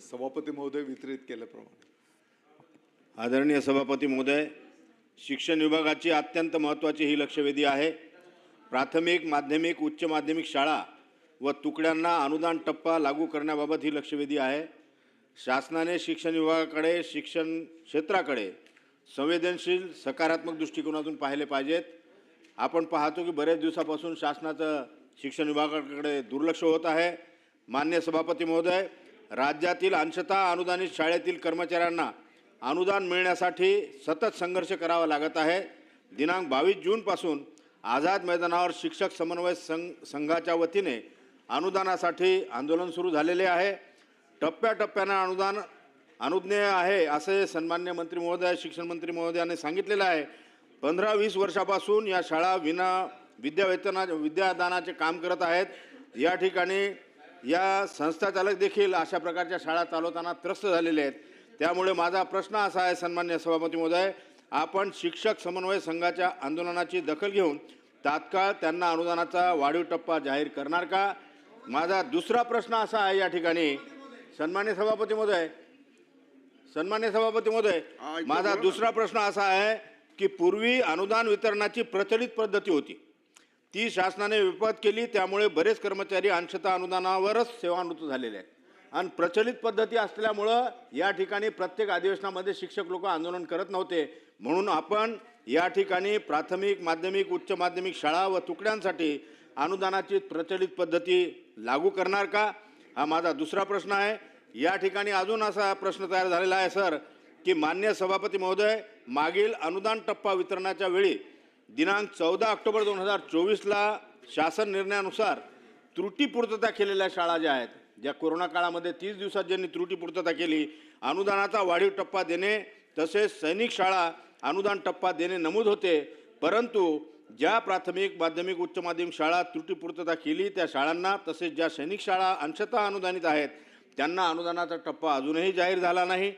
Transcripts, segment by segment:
सभापती महोदय वितरित केल्याप्रमाणे. आदरणीय सभापती महोदय, शिक्षण विभागाची अत्यंत महत्त्वाची ही लक्षवेधी आहे. प्राथमिक, माध्यमिक, उच्च माध्यमिक शाळा व तुकड्यांना अनुदान टप्पा लागू करण्याबाबत ही लक्षवेधी आहे. शासनाने शिक्षण विभागाकडे, शिक्षण क्षेत्राकडे संवेदनशील सकारात्मक दृष्टिकोनातून पाहिले पाहिजेत. आपण पाहतो की बरेच दिवसापासून शासनाचं शिक्षण विभागाकडे दुर्लक्ष होत आहे. माननीय सभापती महोदय, राज्यातील अंशतः अनुदानित शाळेतील कर्मचाऱ्यांना अनुदान मिळण्यासाठी सतत संघर्ष करावा लागत आहे. दिनांक 22 जूनपासून आझाद मैदानावर शिक्षक समन्वय संघाच्या वतीने अनुदानासाठी आंदोलन सुरू झालेले आहे. टप्प्याटप्प्याने अनुदान अनुज्ञेय आहे असे सन्मान्य मंत्री महोदय, शिक्षण मंत्री महोदयाने सांगितलेलं आहे. 15-20 वर्षापासून या शाळा विद्यादानाचे काम करत आहेत. या ठिकाणी या संस्थाचालक देखील अशा प्रकारच्या शाळा चालवताना त्रस्त झालेले आहेत. त्यामुळे माझा प्रश्न असा आहे सन्मान्य सभापती महोदय, आपण शिक्षक समन्वय संघाच्या आंदोलनाची दखल घेऊन तात्काळ त्यांना अनुदानाचा वाढीव टप्पा जाहीर करणार का? माझा दुसरा प्रश्न असा आहे या ठिकाणी सन्मान्य सभापती महोदय, माझा दुसरा प्रश्न असा आहे की पूर्वी अनुदान वितरणाची प्रचलित पद्धती होती, ती शासनाने विपद केली. त्यामुळे बरेच कर्मचारी अंशतः अनुदानावरच सेवानिवृत्त झालेले आहेत. आणि प्रचलित पद्धती असल्यामुळं या ठिकाणी प्रत्येक अधिवेशनामध्ये शिक्षक लोक आंदोलन करत नव्हते. म्हणून आपण या ठिकाणी प्राथमिक, माध्यमिक, उच्च माध्यमिक शाळा व तुकड्यांसाठी अनुदानाची प्रचलित पद्धती लागू करणार का? हा माझा दुसरा प्रश्न आहे. या ठिकाणी अजून असा प्रश्न तयार झालेला आहे सर की माननीय सभापती महोदय, मागील अनुदान टप्पा वितरणाच्या वेळी दिनांक 14 ऑक्टोबर 2024ला शासन निर्णयानुसार त्रुटीपूर्तता केलेल्या शाळा ज्या आहेत, ज्या कोरोना काळामध्ये 30 दिवसात ज्यांनी त्रुटीपूर्तता केली, अनुदानाचा वाढीव टप्पा देणे तसेच सैनिक शाळा अनुदान टप्पा देणे नमूद होते. परंतु ज्या प्राथमिक, माध्यमिक, उच्च माध्यमिक शाळा त्रुटीपूर्तता केली त्या शाळांना तसेच ज्या सैनिक शाळा अंशतः अनुदानित आहेत त्यांना अनुदानाचा टप्पा अजूनही जाहीर झाला नाही.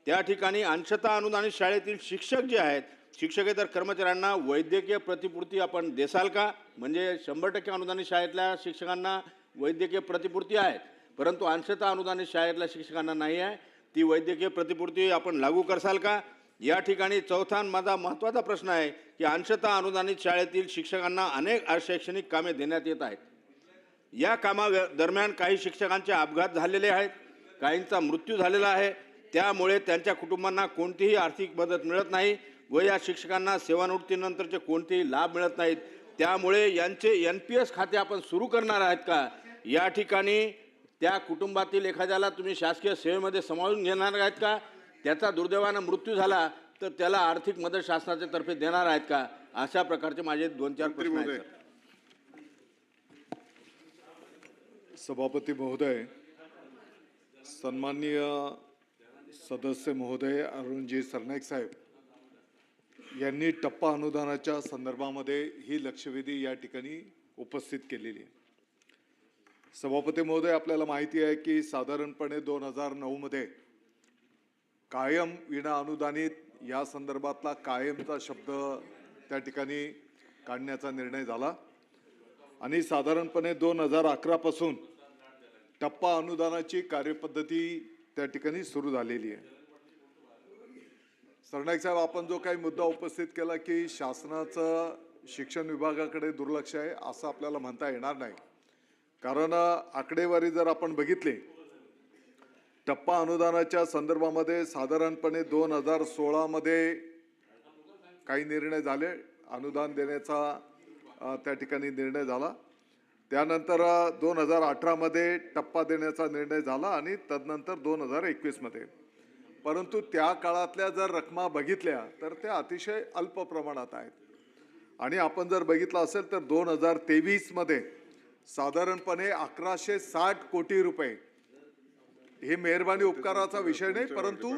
त्या ठिकाणी अंशतः अनुदानित शाळेतील शिक्षक जे आहेत, शिक्षकेतर कर्मचाऱ्यांना वैद्यकीय प्रतिपूर्ती आपण देसाल का? म्हणजे 100% अनुदानित शाळेतल्या शिक्षकांना वैद्यकीय प्रतिपूर्ती आहे, परंतु अंशतः अनुदानित शाळेतल्या शिक्षकांना नाही आहे. ती वैद्यकीय प्रतिपूर्ती आपण लागू करसाल का? या ठिकाणी चौथा माझा महत्त्वाचा प्रश्न आहे की अंशतः अनुदानित शाळेतील शिक्षकांना अनेक शैक्षणिक कामे देण्यात येत आहेत. या दरम्यान काही शिक्षकांचे अपघात झालेले आहेत, काहींचा मृत्यू झालेला आहे. त्यामुळे त्यांच्या कुटुंबांना कोणतीही आर्थिक मदत मिळत नाही व या शिक्षकांना सेवानिवृत्तीनंतरचे कोणतेही लाभ मिळत नाहीत. त्यामुळे यांचे NPS खाते आपण सुरू करणार आहेत का? या ठिकाणी त्या कुटुंबातील एखाद्याला तुम्ही शासकीय सेवेमध्ये समावून घेणार आहेत का? त्याचा दुर्दैवानं मृत्यू झाला तर त्याला आर्थिक मदत शासनाच्या तर्फे देणार आहेत का? अशा प्रकारचे माझे 2-4 प्रश्न आहेत. सभापती महोदय, सन्माननीय सदस्य महोदय अरुणजी सरनाईक साहेब यांनी टप्पा अनुदानाच्या संदर्भामध्ये ही लक्षवेधी या ठिकाणी उपस्थित केलेली आहे. सभापती महोदय, आपल्याला माहिती आहे की साधारणपणे 2009 कायम विना अनुदानित या संदर्भातला कायमचा शब्द त्या ठिकाणी काढण्याचा निर्णय झाला आणि साधारणपणे 2011 पासून टप्पा अनुदानाची कार्यपद्धती त्या ठिकाणी सुरू झालेली आहे. सरनाईक साहेब, आपण जो काही मुद्दा उपस्थित केला की शासनाचं शिक्षण विभागाकडे दुर्लक्ष आहे असं आपल्याला म्हणता येणार नाही. कारण आकडेवारी जर आपण बघितली, टप्पा अनुदानाच्या संदर्भामध्ये साधारणपणे 2016 काही निर्णय झाले, अनुदान देण्याचा त्या ठिकाणी निर्णय झाला. त्यानंतर 2018 टप्पा देण्याचा निर्णय झाला आणि तदनंतर 2021 परंतु त्या काळातल्या जर रकमा बघितल्या तर त्या अतिशय अल्प प्रमाणात आहेत. आणि आपण जर बघितलं असेल तर 2023 साधारणपणे 1160 कोटी रुपये, हे मेहरबानी उपकाराचा विषय नाही, परंतु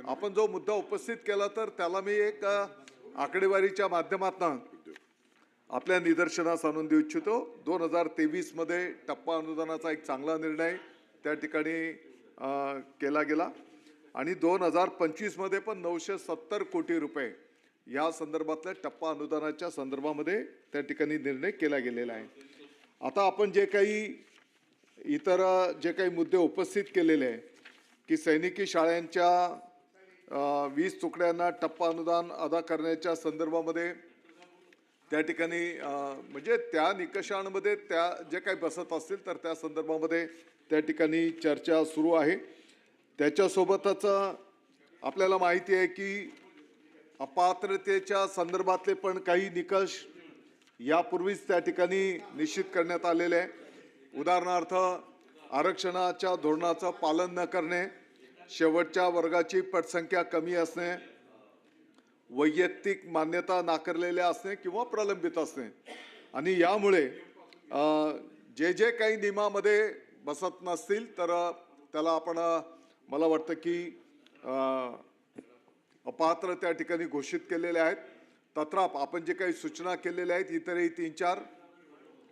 आपण जो मुद्दा उपस्थित केला तर त्याला मी एक आकडेवारीच्या माध्यमातून आपल्या निदर्शनास आणून देऊ इच्छितो. 2023 टप्पा अनुदानाचा एक चांगला निर्णय त्या ठिकाणी केला गेला आणि 2025 पण 970 कोटी रुपये या संदर्भातल्या टप्पा अनुदानाच्या संदर्भामध्ये त्या ठिकाणी निर्णय केला गेलेला आहे. आता आपण जे काही इतर जे काही मुद्दे उपस्थित केलेले आहे की सैनिकी शाळांच्या 20 तुकड्यांना टप्पा अनुदान अदा करण्याच्या संदर्भामध्ये त्या ठिकाणी म्हणजे त्या निकषांमध्ये त्या जे काही बसत असतील तर त्या संदर्भामध्ये त्या ठिकाणी चर्चा सुरू आहे. त्याच्यासोबतच आपल्याला माहिती आहे की अपात्रतेच्या संदर्भातले पण काही निकष यापूर्वीच त्या ठिकाणी निश्चित करण्यात आलेले आहे. उदाहरणार्थ आरक्षणाच्या धोरणाचं पालन न करणे, शेवटच्या वर्गाची पटसंख्या कमी असणे, वैयक्तिक मान्यता नाकारलेल्या असणे किंवा प्रलंबित असणे आणि यामुळे जे जे काही नियमामध्ये बसत नसतील तर त्याला आपण मला वाटतं की अपात्र त्या ठिकाणी घोषित केलेले आहेत. तत्राप आपण जे काही सूचना केलेल्या आहेत इतरही 3-4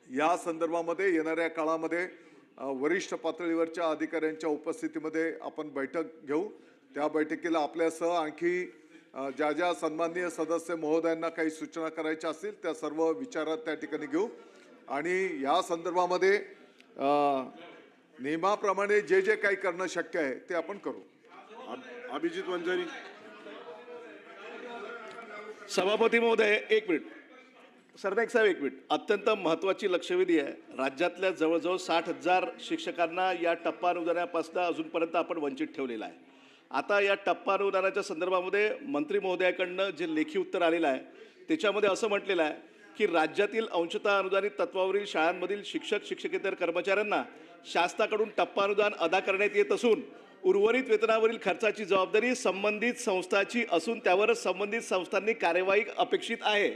या संदर्भामध्ये येणाऱ्या काळामध्ये वरिष्ठ पातळीवरच्या अधिकाऱ्यांच्या उपस्थितीमध्ये आपण बैठक घेऊ. त्या बैठकीला आपल्यासह आणखी ज्या ज्या सन्माननीय सदस्य महोदयांना काही सूचना करायच्या असतील त्या सर्व विचारात त्या ठिकाणी घेऊ आणि या संदर्भामध्ये नियमाप्रमाणे जे जे काही करणं शक्य आहे ते आपण करू. अभिजित वंजारी. सभापती महोदय एक मिनिट. सरनाईक साहेब एक मिनिट. अत्यंत महत्त्वाची लक्षवेधी आहे. राज्यातल्या जवळजवळ 60,000 शिक्षकांना या टप्पा अनुदानापासून अजूनपर्यंत आपण वंचित ठेवलेला आहे. आता या टप्पा अनुदानाच्या संदर्भामध्ये मंत्री महोदयाकडनं जे लेखी उत्तर आलेलं आहे त्याच्यामध्ये असं म्हटलेलं आहे की राज्यातील अंशतः अनुदानित तत्वावरील शाळांमधील शिक्षक शिक्षकेतर कर्मचाऱ्यांना शासनाकडून टप्पा अनुदान अदा करण्यात येत असून उर्वरित वेतनावरील खर्चाची जबाबदारी संबंधित संस्थाची असून त्यावर संबंधित संस्थांनी कार्यवाही अपेक्षित आहे.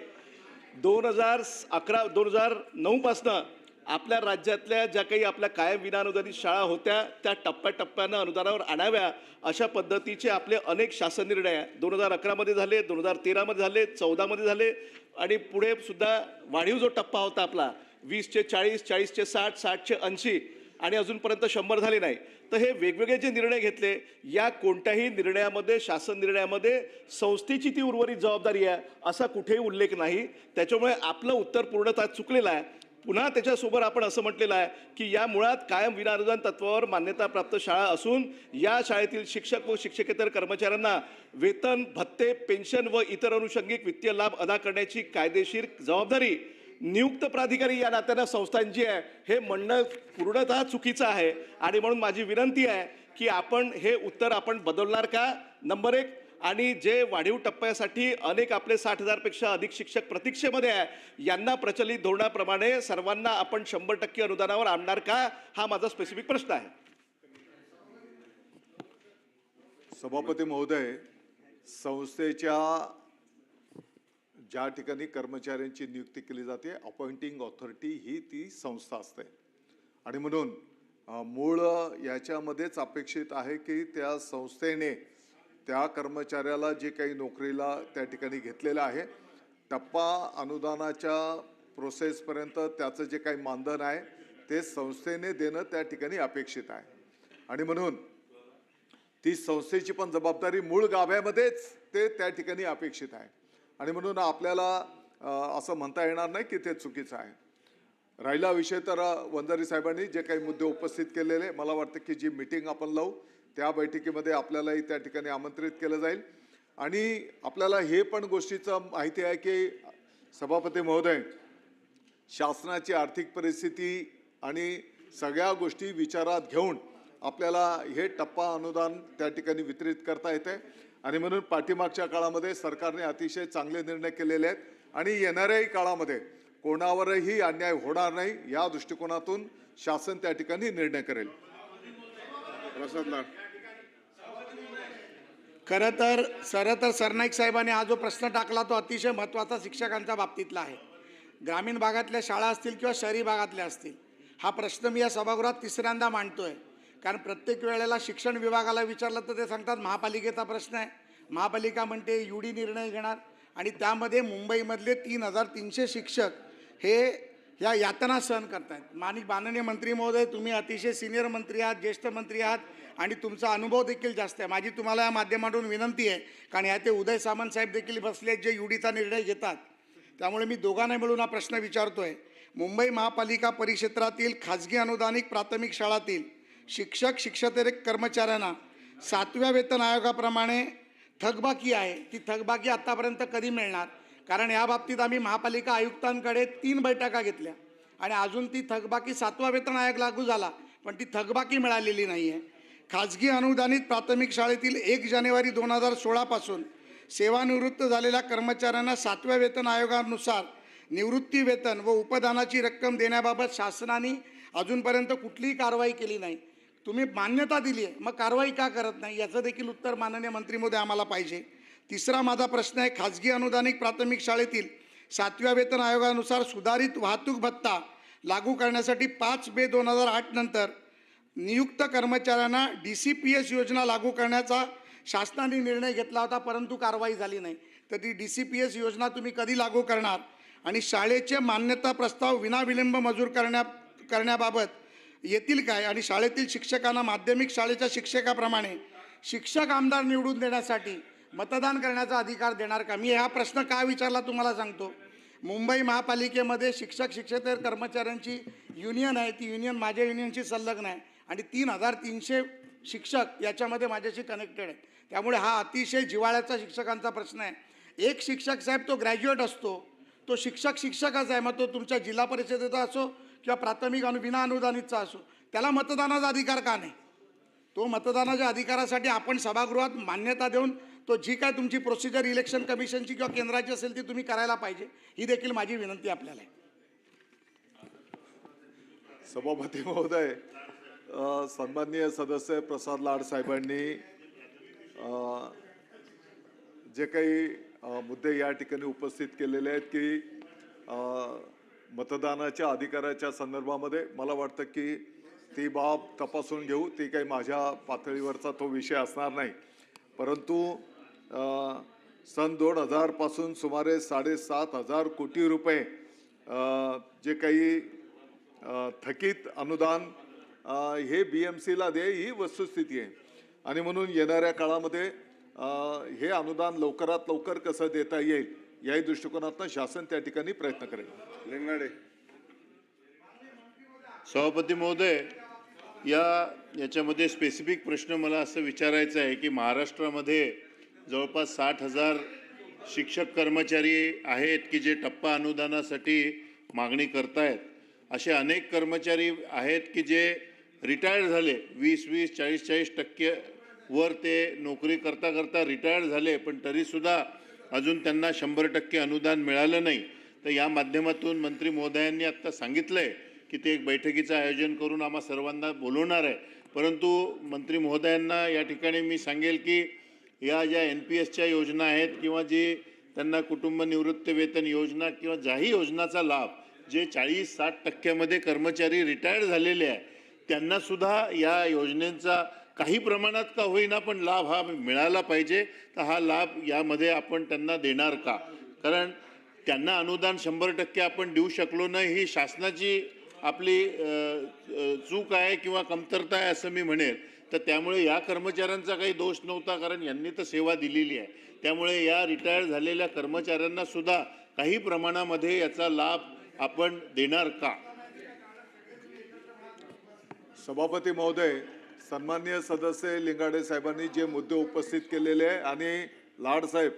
2009 पासनं आपल्या राज्यातल्या ज्या काही आपल्या कायम विनाअनुदानित शाळा होत्या त्या टप्प्याटप्प्यानं अनुदानावर आणाव्या अशा पद्धतीचे आपले अनेक शासन निर्णय 2011 मध्ये झाले, 2013 मध्ये झाले, 14 मध्ये झाले आणि पुढे सुद्धा वाढीव जो टप्पा होता आपला 20 चे 40, 40 चे 60, 60 चे 80 आणि अजूनपर्यंत 100 झाले नाही. तर हे वेगवेगळे जे निर्णय घेतले या कोणत्याही निर्णयामध्ये शासन निर्णयामध्ये संस्थेची ती उर्वरित जबाबदारी आहे असा कुठेही उल्लेख नाही. त्याच्यामुळे आपलं उत्तर पूर्णतः चुकलेलं आहे. पुन्हा त्याच्यासोबत आपण असं म्हटलेलं आहे की या मुळात कायम विनाअनुदान तत्वावर मान्यताप्राप्त शाळा असून या शाळेतील शिक्षक व शिक्षकेतर कर्मचाऱ्यांना वेतन, भत्ते, पेन्शन व इतर अनुषंगिक वित्तीय लाभ अदा करण्याची कायदेशीर जबाबदारी नियुक्त प्राधिकारी या नात्यानं संस्थांची आहे. हे म्हणणं पूर्णतः चुकीचं आहे आणि म्हणून माझी विनंती आहे की आपण हे उत्तर आपण बदलणार का, नंबर 1. आणि जे वाढीव टप्प्यासाठी अनेक आपले 60,000 पेक्षा अधिक शिक्षक प्रतीक्षेमध्ये आहे यांना प्रचलित धोरणाप्रमाणे सर्वांना आपण 100% अनुदानावर आणणार का, हा माझा स्पेसिफिक प्रश्न आहे. सभापती महोदय, संस्थेच्या ज्या ठिकाणी कर्मचाऱ्यांची नियुक्ती केली जाते अपॉइंटिंग ऑथॉरिटी ही ती संस्था असते आणि म्हणून मूळ याच्यामध्येच अपेक्षित आहे की त्या संस्थेने त्या कर्मचाऱ्याला जे काही नोकरीला त्या ठिकाणी घेतलेलं आहे टप्पा अनुदानाच्या प्रोसेसपर्यंत त्याचं जे काही मानधन आहे ते संस्थेने देणं त्या ठिकाणी अपेक्षित आहे आणि म्हणून ती संस्थेची पण जबाबदारी मूळ गाभ्यामध्येच ते त्या ठिकाणी अपेक्षित आहे आणि म्हणून आपल्याला असं म्हणता येणार नाही की ते चुकीचं आहे. राहिला विषय तर वंजारी साहेबांनी जे काही मुद्दे उपस्थित केलेले मला वाटतं की जी मीटिंग आपण लावू त्या बैठकीमध्ये आपल्यालाही त्या ठिकाणी आमंत्रित केलं जाईल आणि आपल्याला हे पण गोष्टीचं माहिती आहे की सभापती महोदय शासनाची आर्थिक परिस्थिती आणि सगळ्या गोष्टी विचारात घेऊन आपल्याला हे टप्पा अनुदान त्या ठिकाणी वितरित करता येते आणि म्हणून पाठीमागच्या काळामध्ये सरकारने अतिशय चांगले निर्णय केलेले आहेत आणि येणाऱ्याही काळामध्ये कोणावरही अन्याय होणार नाही या दृष्टिकोनातून शासन त्या ठिकाणी निर्णय करेल. प्रसाद लाड. खरं तर सरनाईक साहेबांनी हा जो प्रश्न टाकला तो अतिशय महत्त्वाचा शिक्षकांच्या बाबतीतला आहे. ग्रामीण भागातल्या शाळा असतील किंवा शहरी भागातल्या असतील हा प्रश्न मी या सभागृहात तिसऱ्यांदा मांडतोय कारण प्रत्येक वेळेला शिक्षण विभागाला विचारलं तर ते सांगतात महापालिकेचा प्रश्न आहे. महापालिका म्हणते UD निर्णय घेणार आणि त्यामध्ये मुंबईमधले 3,300 शिक्षक हे या यातना सहन करतायत. माननीय मंत्री महोदय तुम्ही अतिशय सिनियर मंत्री आहात, ज्येष्ठ मंत्री आहात आणि तुमचा अनुभव देखील जास्त आहे. माझी तुम्हाला या माध्यमातून विनंती आहे कारण या ते उदय सामंत साहेब देखील बसले जे UDचा निर्णय घेतात त्यामुळे मी दोघांना मिळून हा प्रश्न विचारतोय. मुंबई महापालिका परिक्षेत्रातील खाजगी अनुदानित प्राथमिक शाळातील शिक्षक शिक्षकेतर कर्मचाऱ्यांना 7व्या वेतन आयोगाप्रमाणे थकबाकी आहे, ती थकबाकी आत्तापर्यंत कधी मिळणार? कारण या बाबतीत आम्ही महापालिका आयुक्तांकडे 3 बैठका घेतल्या आणि अजून ती थकबाकी 7वा वेतन आयोग लागू झाला पण ती थकबाकी मिळालेली नाही आहे. खाजगी अनुदानित प्राथमिक शाळेतील 1 जानेवारी 2016 पासून सेवानिवृत्त झालेल्या कर्मचाऱ्यांना 7व्या वेतन आयोगानुसार निवृत्ती वेतन व उपदानाची रक्कम देण्याबाबत शासनाने अजूनपर्यंत कुठलीही कारवाई केली नाही. तुम्ही मान्यता दिली आहे, मग कारवाई का करत नाही याचं देखील उत्तर माननीय मंत्री महोदय आम्हाला पाहिजे. तिसरा माझा प्रश्न आहे, खाजगी अनुदानित प्राथमिक शाळेतील 7व्या वेतन आयोगानुसार सुधारित वाहतूक भत्ता लागू करण्यासाठी 5/2/2008 नंतर नियुक्त कर्मचाऱ्यांना DCPS योजना लागू करण्याचा शासनाने निर्णय घेतला होता, परंतु कारवाई झाली नाही. तर ती DCPS योजना तुम्ही कधी लागू करणार? आणि शाळेचे मान्यता प्रस्ताव विनाविलंब मंजूर करण्याबाबत येतील काय? आणि शाळेतील शिक्षकांना माध्यमिक शाळेच्या शिक्षकाप्रमाणे शिक्षक आमदार निवडून देण्यासाठी मतदान करण्याचा अधिकार देणार का? मी हा प्रश्न का विचारला तुम्हाला सांगतो. मुंबई महापालिकेमध्ये शिक्षकेतर कर्मचाऱ्यांची युनियन आहे, ती युनियन माझ्या युनियनशी संलग्न आहे आणि 3,300 शिक्षक याच्यामध्ये माझ्याशी कनेक्टेड आहे. त्यामुळे हा अतिशय जिव्हाळ्याचा शिक्षकांचा प्रश्न आहे. एक शिक्षक साहेब तो ग्रॅज्युएट असतो, तो शिक्षकच आहे, मग तो तुमच्या जिल्हा परिषदेचा असो किंवा प्राथमिक विना अनुदानितचा असो, त्याला मतदानाचा अधिकार का नाही? तो मतदानाच्या अधिकारासाठी आपण सभागृहात मान्यता देऊन तो जी काय तुमची प्रोसिजर इलेक्शन कमिशनची किंवा केंद्राची असेल ती तुम्ही करायला पाहिजे. ही देखील माझी विनंती आपल्याला आहे. सभापती महोदय, सन्माननीय सदस्य प्रसाद लाड साहेबांनी जे काही मुद्दे या ठिकाणी उपस्थित केलेले आहेत की मतदानाच्या अधिकाराच्या संदर्भामध्ये मला वाटतं की ती बाब तपासून घेऊ. ती काही माझ्या पातळीवरचा तो विषय असणार नाही. परंतु सन 2000 पासून सुमारे 7,500 कोटी रुपये जे काही थकीत अनुदान हे BMCला दे, ही वस्तुस्थिती आहे. आणि म्हणून येणाऱ्या काळामध्ये हे अनुदान लवकरात लवकर कसं देता येईल याही दृष्टिकोनातून शासन त्या ठिकाणी प्रयत्न करेल. लिंगाडे. सभापती महोदय, याच्यामध्ये स्पेसिफिक प्रश्न मला असं विचारायचं आहे की महाराष्ट्रामध्ये जवळपास 60,000 शिक्षक कर्मचारी आहेत की जे टप्पा अनुदानासाठी मागणी करतायत. असे अनेक कर्मचारी आहेत की जे रिटायर्ड झाले, 20-20, 40-40% वर ते नोकरी करता करता रिटायर्ड झाले, पण तरीसुद्धा अजून त्यांना 100% अनुदान मिळालं नाही. तर या माध्यमातून मंत्री महोदयांनी आत्ता सांगितलं आहे की ते एक बैठकीचं आयोजन करून आम्हा सर्वांना बोलवणार आहे. परंतु मंत्री महोदयांना या ठिकाणी मी सांगेल की या ज्या NPSच्या योजना आहेत किंवा जी त्यांना कुटुंब निवृत्ती वेतन योजना किंवा ज्याही योजनाचा लाभ जे 40-60% कर्मचारी रिटायर्ड झालेले आहे त्यांनासुद्धा या योजनेचा काही प्रमाणात का होईना पण लाभ हा मिळाला पाहिजे. तर हा लाभ यामध्ये आपण त्यांना देणार का? कारण त्यांना अनुदान 100% आपण देऊ शकलो नाही, ही शासनाची आपली चूक आहे किंवा कमतरता आहे असं मी म्हणेन. तर त्यामुळे या कर्मचाऱ्यांचा काही दोष नव्हता, कारण यांनी तर सेवा दिलेली आहे. त्यामुळे या रिटायर झालेल्या कर्मचाऱ्यांना सुद्धा काही प्रमाणामध्ये याचा लाभ आपण देणार का? सभापती महोदय, सन्माननीय सदस्य लिंगाडे साहेबांनी जे मुद्दे उपस्थित केलेले आहे आणि लाड साहेब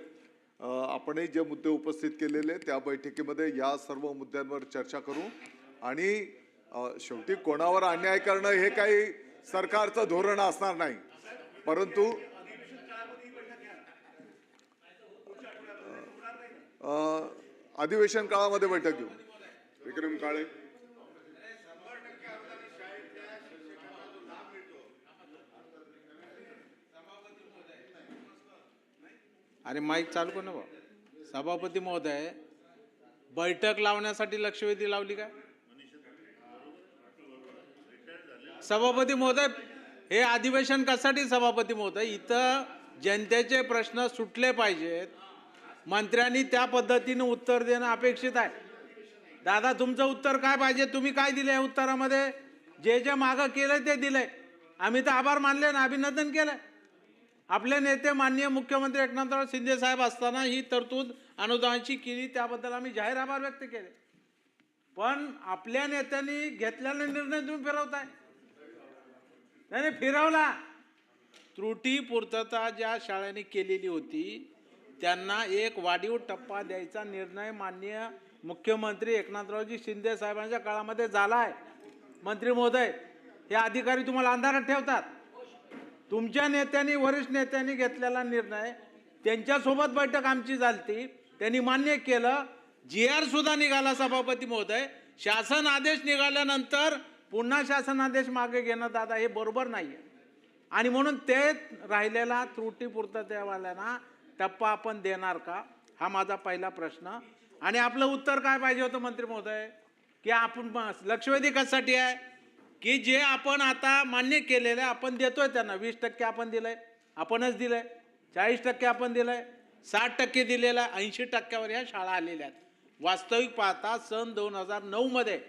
आपणही जे मुद्दे उपस्थित केलेले त्या बैठकीमध्ये या सर्व मुद्द्यांवर चर्चा करू. आणि शेवटी कोणावर अन्याय करणं हे काही सरकारचं धोरण असणार नाही, परंतु अधिवेशन काळामध्ये बैठक घेऊ. विक्रम काळे. अरे माईक चालू कर ना भाऊ. सभापती महोदय, बैठक लावण्यासाठी लक्षवेधी लावली काय? सभापती महोदय, हे अधिवेशन कशासाठी? सभापती महोदय, इथं जनतेचे प्रश्न सुटले पाहिजेत, मंत्र्यांनी त्या पद्धतीने उत्तर देणं अपेक्षित आहे. दादा, तुमचं उत्तर काय पाहिजे? तुम्ही काय दिले उत्तरामध्ये? जे मागं केलं ते दिलंय. आम्ही तर आभार मानले ना, अभिनंदन केलंय. आपले नेते माननीय मुख्यमंत्री एकनाथराव शिंदे साहेब असताना ही तरतूद अनुदानाची केली, त्याबद्दल आम्ही जाहीर आभार व्यक्त केले. पण आपल्या नेत्यांनी घेतलेला निर्णय तुम्ही फिरवताय. नाही फिरवला. त्रुटी पूर्तता ज्या शाळांनी केलेली होती त्यांना एक वाढीव टप्पा द्यायचा निर्णय माननीय मुख्यमंत्री एकनाथरावजी शिंदे साहेबांच्या काळामध्ये झाला आहे. मंत्री महोदय, हे अधिकारी तुम्हाला अंधारात ठेवतात. तुमच्या नेत्यांनी, वरिष्ठ नेत्यांनी घेतलेला निर्णय, त्यांच्यासोबत बैठक आमची झाली, त्यांनी मान्य केलं. GR सुद्धा निघाला सभापती महोदय. शासन आदेश निघाल्यानंतर पुन्हा शासन आदेश मागे घेणं दादा हे बरोबर नाही आहे. आणि म्हणून ते राहिलेला त्रुटी पूर्ततेवाल्यांना टप्पा आपण देणार का, हा माझा पहिला प्रश्न. आणि आपलं उत्तर काय पाहिजे होतं मंत्री महोदय, की आपण लक्षवेधी कशासाठी आहे, की जे आपण आता मान्य केलेलं आहे आपण देतोय त्यांना. 20% आपण दिलंय, आपणच दिलंय. 40% आपण दिलंय, 60% दिलेलं आहे. 80%वर ह्या शाळा आलेल्या आहेत. वास्तविक पाहता सन 2009 मध्ये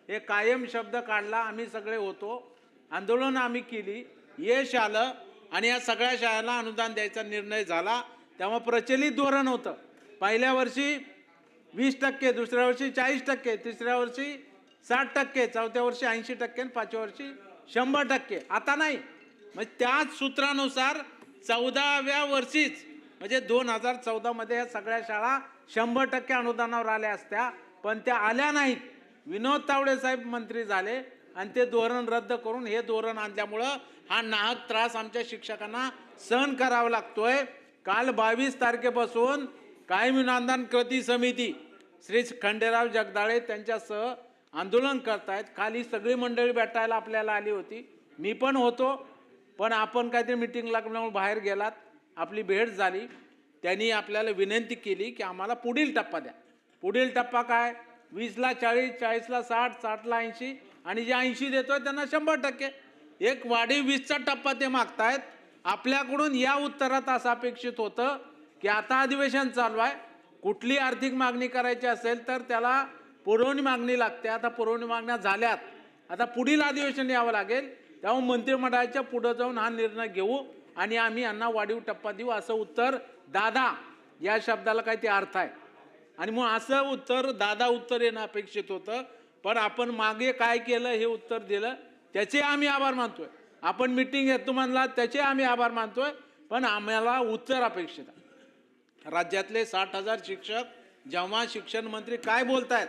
हे कायम शब्द काढला, आम्ही सगळे होतो, आंदोलन आम्ही केली, यश आलं आणि या सगळ्या शाळांना अनुदान द्यायचा निर्णय झाला. तेव्हा प्रचलित धोरण होतं, पहिल्या वर्षी 20%, दुसऱ्या वर्षी 40%, तिसऱ्या वर्षी 60%, चौथ्या वर्षी 80% आणि पाचव्या वर्षी 100%. आता नाही. म्हणजे त्याच सूत्रानुसार 14व्या वर्षीच म्हणजे 2014 मध्ये या सगळ्या शाळा 100% अनुदानावर आल्या असत्या, पण त्या आल्या नाहीत. विनोद तावडे साहेब मंत्री झाले आणि ते धोरण रद्द करून हे धोरण आणल्यामुळं हा नाहक त्रास आमच्या शिक्षकांना सहन करावा लागतोय. काल 22 तारखेपासून कायमी अनुदान कृती समिती श्री खंडेराव जगदाळे त्यांच्यासह आंदोलन करतायत. खाली सगळी मंडळी भेटायला आपल्याला आली होती, मी पण होतो, पण आपण काहीतरी मिटिंग लागल्यामुळे बाहेर गेलात. आपली भेट झाली. त्यांनी आपल्याला विनंती केली की आम्हाला पुढील टप्पा द्या. पुढील टप्पा काय, 20ला 40, 40ला 60, 60ला 80 आणि जे 80 देतोय त्यांना 100%. एक वाढीव 20चा टप्पा ते मागतायत. आपल्याकडून या उत्तरात असं अपेक्षित होतं की आता अधिवेशन चालू आहे, कुठली आर्थिक मागणी करायची असेल तर त्याला पुरवणी मागणी लागते. आता पुरवणी मागण्या झाल्यात, आता पुढील अधिवेशन यावं लागेल. तेव्हा मंत्रिमंडळाच्या पुढे जाऊन हा निर्णय घेऊ आणि आम्ही यांना वाढीव टप्पा देऊ, असं उत्तर. दादा या शब्दाला काही ते अर्थ आहे आणि मग असं उत्तर, दादा उत्तर येणं अपेक्षित होतं. पण आपण मागे काय केलं हे उत्तर दिलं, त्याचे आम्ही आभार मानतोय. आपण मिटिंग घेतो म्हणला त्याचे आम्ही आभार मानतोय, पण आम्हाला उत्तर अपेक्षित आहे. राज्यातले 60,000 शिक्षक जेव्हा शिक्षण मंत्री काय बोलतायत,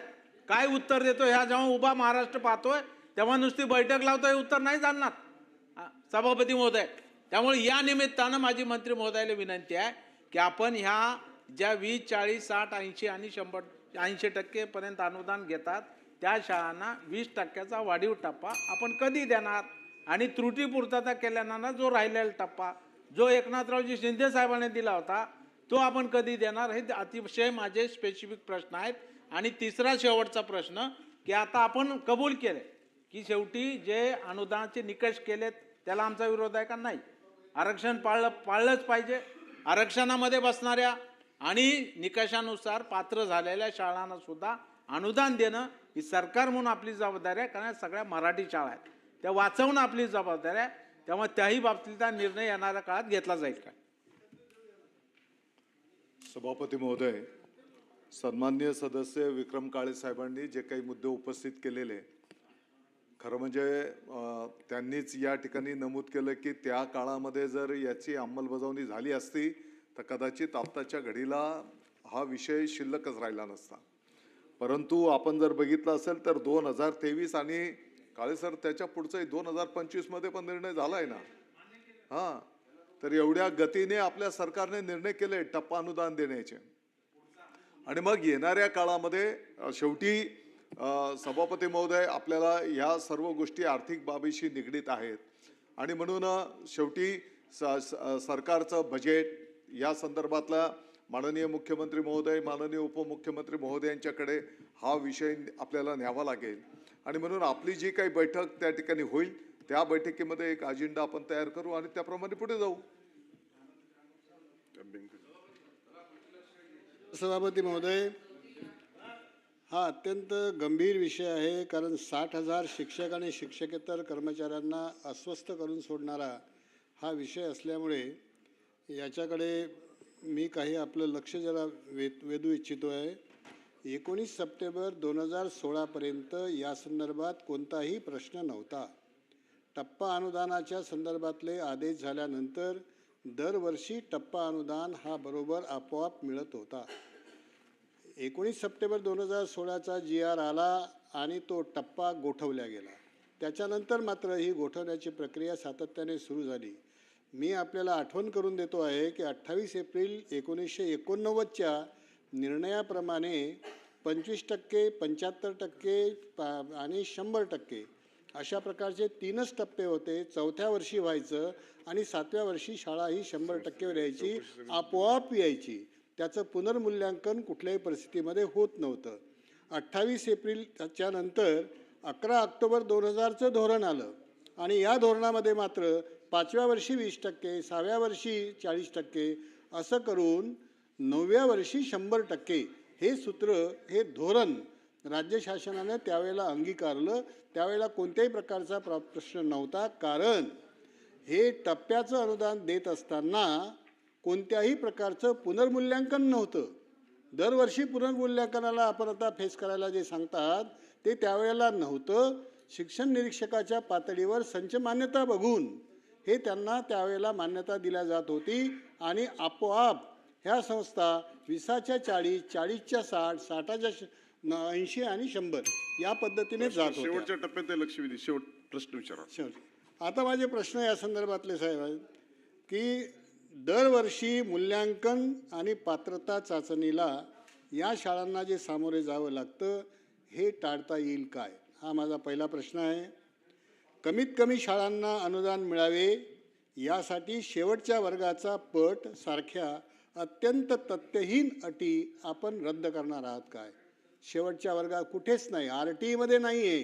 काय उत्तर देतो, ह्या जेव्हा उभा महाराष्ट्र पाहतोय तेव्हा नुसती बैठक लावतोय, उत्तर नाही जाणणार सभापती महोदय. त्यामुळे या निमित्तानं माझी मंत्री महोदयाला विनंती आहे की आपण ह्या ज्या 20, 40, 60, 80 आणि 100, 80% पर्यंत अनुदान घेतात त्या शाळांना 20%चा वाढीव टप्पा आपण कधी देणार, आणि त्रुटी पूर्तता केल्यानं जो राहिलेला टप्पा जो एकनाथरावजी शिंदे साहेबांनी दिला होता तो आपण कधी देणार, हे अतिशय माझे स्पेसिफिक प्रश्न आहेत. आणि तिसरा शेवटचा प्रश्न, की आता आपण कबूल केले की शेवटी जे अनुदानाचे निकष केलेत त्याला आमचा विरोध आहे का नाही, आरक्षण पाळलंच पाहिजे. आरक्षणामध्ये बसणाऱ्या आणि निकषानुसार पात्र झालेल्या शाळांना सुद्धा अनुदान देणं ही सरकार म्हणून आपली जबाबदारी आहे, कारण सगळ्या मराठी शाळा आहेत, त्या वाचवणं आपली जबाबदारी आहे. त्यामुळे त्याही बाबतीतला निर्णय येणाऱ्या काळात घेतला जाईल का. सभापती महोदय, सन्माननीय सदस्य विक्रम काळे साहेबांनी जे काही मुद्दे उपस्थित केलेले, खरं म्हणजे त्यांनीच या ठिकाणी नमूद केलं की त्या काळामध्ये जर याची अंमलबजावणी झाली असती तर कदाचित आत्ताच्या घडीला हा विषय शिल्लकच राहिला नसता. परंतु आपण जर बघितलं असेल तर 2023 आणि काळे सर त्याच्या पुढचाही 2025 मध्ये पण निर्णय झाला आहे ना. हां, तर एवढ्या गतीने आपल्या सरकारने निर्णय केले टप्पा अनुदान देण्याचे. आणि मग येणाऱ्या काळामध्ये शेवटी सभापती महोदय, आपल्याला ह्या सर्व गोष्टी आर्थिक बाबीशी निगडीत आहेत आणि म्हणून शेवटी सरकारचं बजेट या संदर्भातला माननीय मुख्यमंत्री महोदय, माननीय उपमुख्यमंत्री महोदयांच्याकडे हा विषय आपल्याला न्यावा लागेल. आणि म्हणून आपली जी काही बैठक त्या ठिकाणी होईल त्या बैठकीमध्ये एक अजेंडा आपण तयार करू आणि त्याप्रमाणे पुढे जाऊ. सभापती महोदय, हा अत्यंत गंभीर विषय आहे, कारण 60,000 शिक्षक आणि शिक्षकेतर कर्मचाऱ्यांना अस्वस्थ करून सोडणारा हा विषय असल्यामुळे याच्याकडे मी काही आपलं लक्ष जरा वेधू इच्छितो आहे. 19 सप्टेंबर 2016 पर्यंत या संदर्भात कोणताही प्रश्न नव्हता. टप्पा अनुदानाच्या संदर्भातले आदेश झाल्यानंतर दरवर्षी टप्पा अनुदान हा बरोबर आपोआप मिळत होता. 19 सप्टेंबर 2016चा GR आला आणि तो टप्पा गोठवला गेला. त्याच्यानंतर मात्र ही गोठवण्याची प्रक्रिया सातत्याने सुरू झाली. मी आपल्याला आठवण करून देतो आहे की 28 एप्रिल 1989च्या निर्णयाप्रमाणे 25%, 75% आणि 100% अशा प्रकारचे 3च टप्पे होते. चौथ्या वर्षी व्हायचं आणि 7व्या वर्षी शाळा ही 100%वर यायची, आपोआप यायची. त्याचं पुनर्मूल्यांकन कुठल्याही परिस्थितीमध्ये होत नव्हतं. 28 एप्रिलच्या नंतर 11 ऑक्टोबर 2000चं धोरण आलं आणि या धोरणामध्ये मात्र 5व्या वर्षी 20%, 6व्या वर्षी 40% असं करून 9व्या वर्षी 100% हे सूत्र, हे धोरण राज्य शासनाने त्यावेळेला अंगीकारलं. त्यावेळेला कोणत्याही प्रकारचा प्रश्न नव्हता, कारण हे टप्प्याचं अनुदान देत असताना कोणत्याही प्रकारचं पुनर्मूल्यांकन नव्हतं. दरवर्षी पुनर्मूल्यांकनाला आपण आता फेस करायला जे सांगतात ते त्यावेळेला नव्हतं. शिक्षण निरीक्षकाच्या पातळीवर संच मान्यता बघून हे त्यांना त्यावेळेला मान्यता दिल्या जात होती आणि आपोआप ह्या संस्था 20च्या 40, 40च्या 60, 60च्या 80 आणि 100 या पद्धतीने जात होत्या. शेवटच्या टप्प्यात लक्षवेधी शेवट प्रश्न विचारा. आता माझे प्रश्न या संदर्भातले साहेब आहेत की दरवर्षी मूल्यांकन आणि पात्रता चाचणीला या शाळांना जे सामोरे जावं लागतं हे टाळता येईल काय, हा माझा पहिला प्रश्न आहे. कमीत कमी शाळांना अनुदान मिळावे यासाठी शेवटच्या वर्गाचा पट सारख्या अत्यंत तथ्यहीन अटी आपण रद्द करणार आहात काय? शेवटच्या वर्गात कुठेच नाही, RTEमध्ये नाही आहे,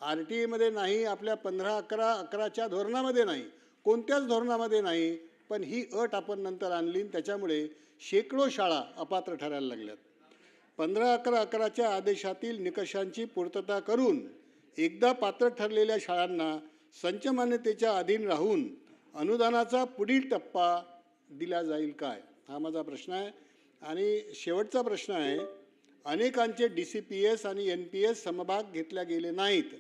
RTEमध्ये नाही, आपल्या 15-11-11च्या धोरणामध्ये नाही, कोणत्याच धोरणामध्ये नाही. पण ही अट आपण नंतर आणली, त्याच्यामुळे शेकडो शाळा अपात्र ठरायला लागल्यात. 15-11-11च्या आदेशातील निकषांची पूर्तता करून एकदा पात्र ठरलेल्या शाळांना संच मान्यतेच्या अधीन राहून अनुदानाचा पुढील टप्पा दिला जाईल काय, हा माझा प्रश्न आहे. आणि शेवटचा प्रश्न आहे, अनेकांचे DCPS आणि NPS समभाग घेतल्या गेले नाहीत,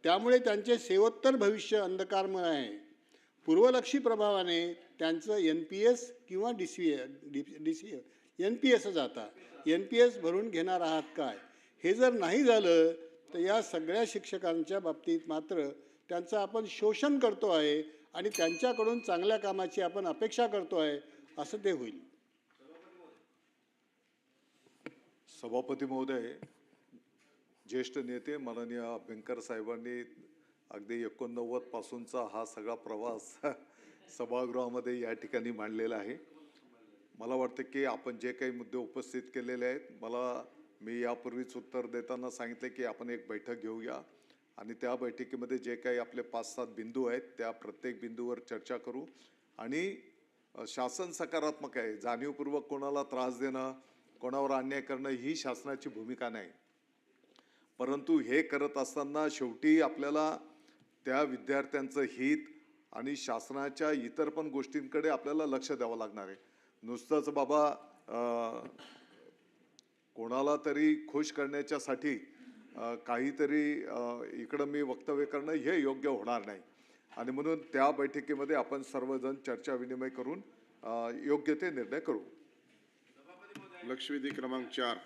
त्यामुळे त्यांचे सेवोत्तर भविष्य अंधकारमय आहे. पूर्वलक्षी प्रभावाने त्यांचं NPS किंवा NPS जाता NPS भरून घेणार आहात काय? हे जर नाही झालं तर या सगळ्या शिक्षकांच्या बाबतीत मात्र त्यांचं आपण शोषण करतो आहे आणि त्यांच्याकडून चांगल्या कामाची आपण अपेक्षा करतो आहे, असं ते होईल. सभापती महोदय, ज्येष्ठ नेते माननीय अभ्यंकर साहेबांनी अगदी 89 पासूनचा हा सगळा प्रवास सभागृहामध्ये या ठिकाणी मांडलेला आहे. मला वाटतं की आपण जे काही मुद्दे उपस्थित केलेले आहेत, मी यापूर्वीच उत्तर देताना सांगितले की आपण एक बैठक घेऊया आणि त्या बैठकीमध्ये जे काही आपले 5-7 बिंदू आहेत त्या प्रत्येक बिंदूवर चर्चा करू. आणि शासन सकारात्मक आहे, जाणीवपूर्वक कोणाला त्रास देणं, कोणावर अन्याय करणं ही शासनाची भूमिका नाही. परंतु हे करत असताना शेवटी आपल्याला त्या विद्यार्थ्यांचं हित आणि शासनाच्या इतर पण गोष्टींकडे आपल्याला लक्ष द्यावं लागणार आहे. नुसतंच बाबा कोणाला तरी खुश करण्याच्यासाठी काहीतरी इकडं मी वक्तव्य करणं हे योग्य होणार नाही. आणि म्हणून त्या बैठकीमध्ये आपण सर्वजण चर्चा विनिमय करून योग्य ते निर्णय करू. लक्षवेधी क्रमांक 4.